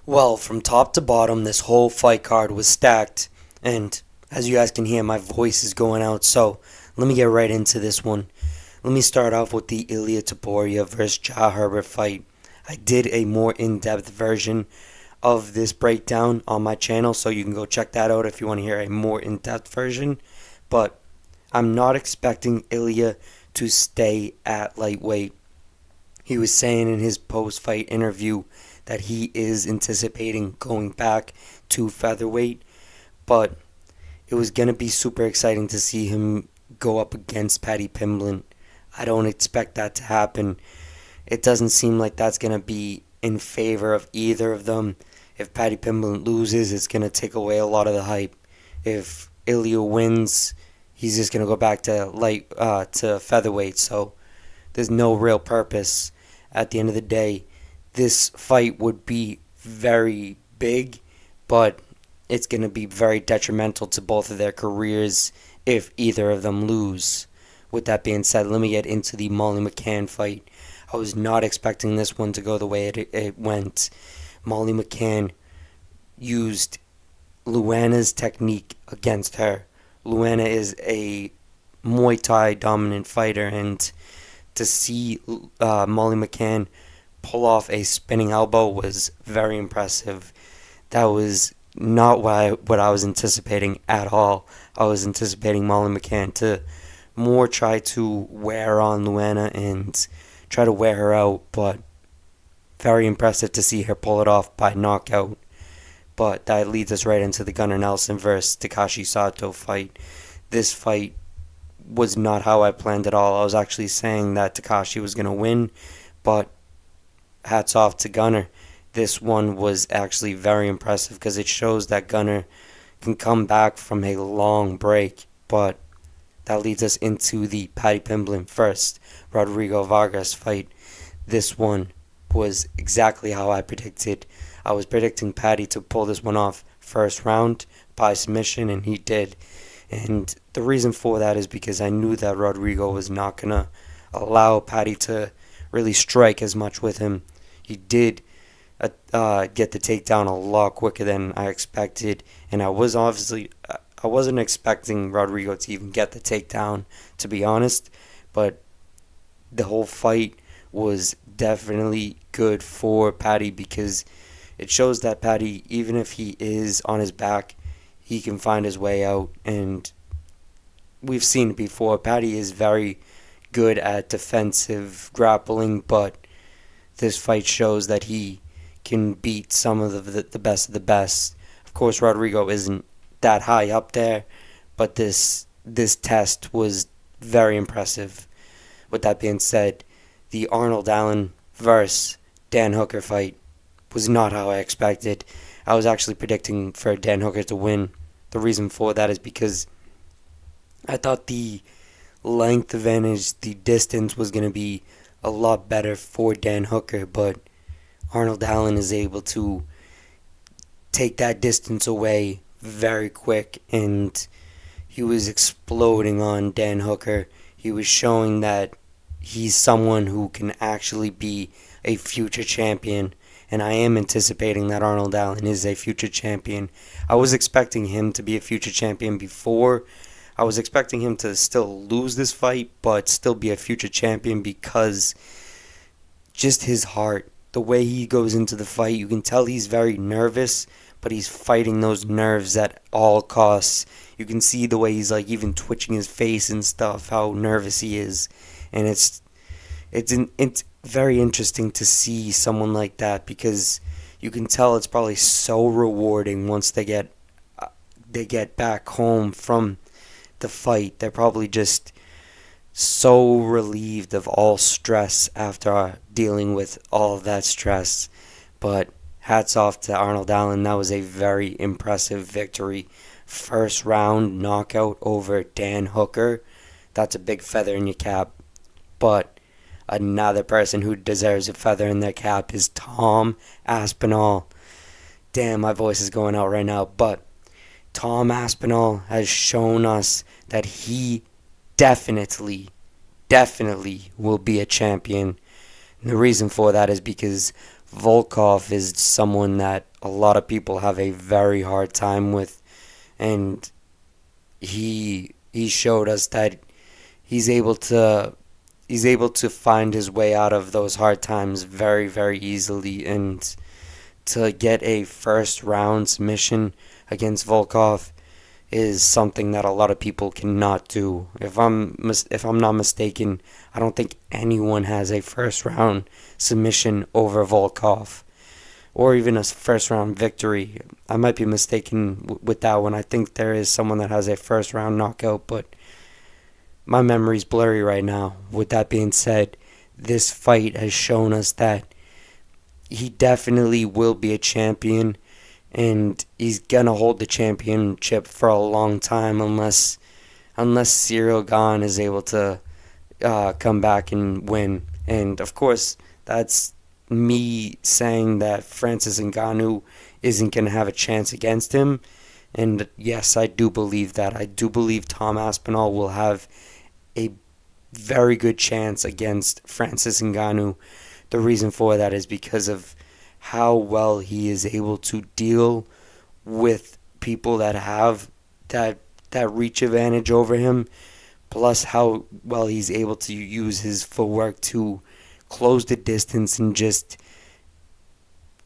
Well, from top to bottom, this whole fight card was stacked, and as you guys can hear, my voice is going out, so let me get right into this one. Let me start off with the Ilia Topuria versus Ja Herbert fight. I did a more in-depth version of this breakdown on my channel, so you can go check that out if you want to hear a more in-depth version, but I'm not expecting Ilia to stay at lightweight. He was saying in his post-fight interview that he is anticipating going back to featherweight, but it was going to be super exciting to see him go up against Paddy Pimblett. I don't expect that to happen. It doesn't seem like that's going to be in favor of either of them. If Paddy Pimblett loses, it's going to take away a lot of the hype. If Ilia wins, he's just going to go back to featherweight, so there's no real purpose. At the end of the day, this fight would be very big, but it's going to be very detrimental to both of their careers if either of them lose. With that being said, let me get into the Molly Mccann fight. I was not expecting this one to go the way it went. Molly Mccann used Luana's technique against her. Luana is a Muay Thai dominant fighter, and to see Molly Mccann pull off a spinning elbow was very impressive. That was not what I was anticipating at all. I was anticipating Molly Mccann to more try to wear on Luana and try to wear her out, but very impressive to see her pull it off by knockout. But that leads us right into the Gunnar Nelson versus Takashi Sato fight. This fight was not how I planned at all. I was actually saying that Takashi was going to win, but hats off to Gunnar. This one was actually very impressive because it shows that Gunnar can come back from a long break. But that leads us into the Paddy Pimblett first Rodrigo Vargas fight. This one was exactly how I predicted. I was predicting Paddy to pull this one off first round by submission, and he did. And the reason for that is because I knew that Rodrigo was not going to allow Paddy to really strike as much with him. He did get the takedown a lot quicker than I expected, and I wasn't expecting Rodrigo to even get the takedown, to be honest, but the whole fight was definitely good for Paddy because it shows that Paddy, even if he is on his back, he can find his way out, and we've seen it before. Paddy is very good at defensive grappling, but this fight shows that he can beat some of the best of the best. Of course, Rodrigo isn't that high up there, but this test was very impressive. With that being said, the Arnold Allen versus Dan Hooker fight was not how I expected. I was actually predicting for Dan Hooker to win. The reason for that is because I thought the length advantage, the distance was going to be a lot better for Dan Hooker, but Arnold Allen is able to take that distance away very quick, and he was exploding on Dan Hooker. He was showing that he's someone who can actually be a future champion, and I am anticipating that Arnold Allen is a future champion. I was expecting him to be a future champion before. I was expecting him to still lose this fight, but still be a future champion because just his heart, the way he goes into the fight, you can tell he's very nervous, but he's fighting those nerves at all costs. You can see the way he's like even twitching his face and stuff, how nervous he is, and it's very interesting to see someone like that because you can tell it's probably so rewarding once they get back home from the fight. They're probably just so relieved of all stress after dealing with all of that stress. But hats off to Arnold Allen. That was a very impressive victory. First round knockout over Dan Hooker. That's a big feather in your cap. But another person who deserves a feather in their cap is Tom Aspinall. Damn, my voice is going out right now. But Tom Aspinall has shown us that he definitely will be a champion. And the reason for that is because Volkov is someone that a lot of people have a very hard time with, and he showed us that he's able to find his way out of those hard times very, very easily, and to get a first round submission against Volkov is something that a lot of people cannot do. If I'm not mistaken, I don't think anyone has a first round submission over Volkov, or even a first round victory. I might be mistaken with that one. I think there is someone that has a first round knockout, but my memory's blurry right now. With that being said, this fight has shown us that he definitely will be a champion, and he's gonna hold the championship for a long time unless Cyril Gane is able to come back and win. And of course, that's me saying that Francis Ngannou isn't gonna have a chance against him. And yes, I do believe that. I do believe Tom Aspinall will have a very good chance against Francis Ngannou. The reason for that is because of how well he is able to deal with people that have that reach advantage over him, plus how well he's able to use his footwork to close the distance and just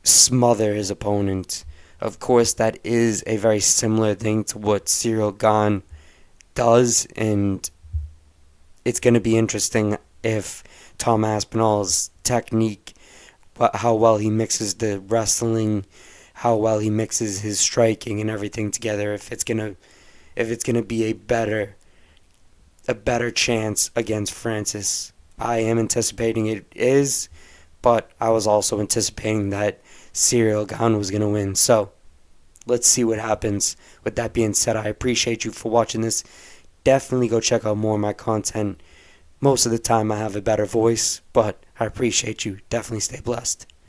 smother his opponent. Of course, that is a very similar thing to what Cyril Gane does, and it's going to be interesting if Tom Aspinall's technique, how well he mixes the wrestling, how well he mixes his striking and everything together, if it's gonna be a better chance against Francis. I am anticipating it is, but I was also anticipating that Cyril Gane was gonna win. So let's see what happens. With that being said, I appreciate you for watching this. Definitely go check out more of my content. Most of the time I have a better voice, but I appreciate you. Definitely stay blessed.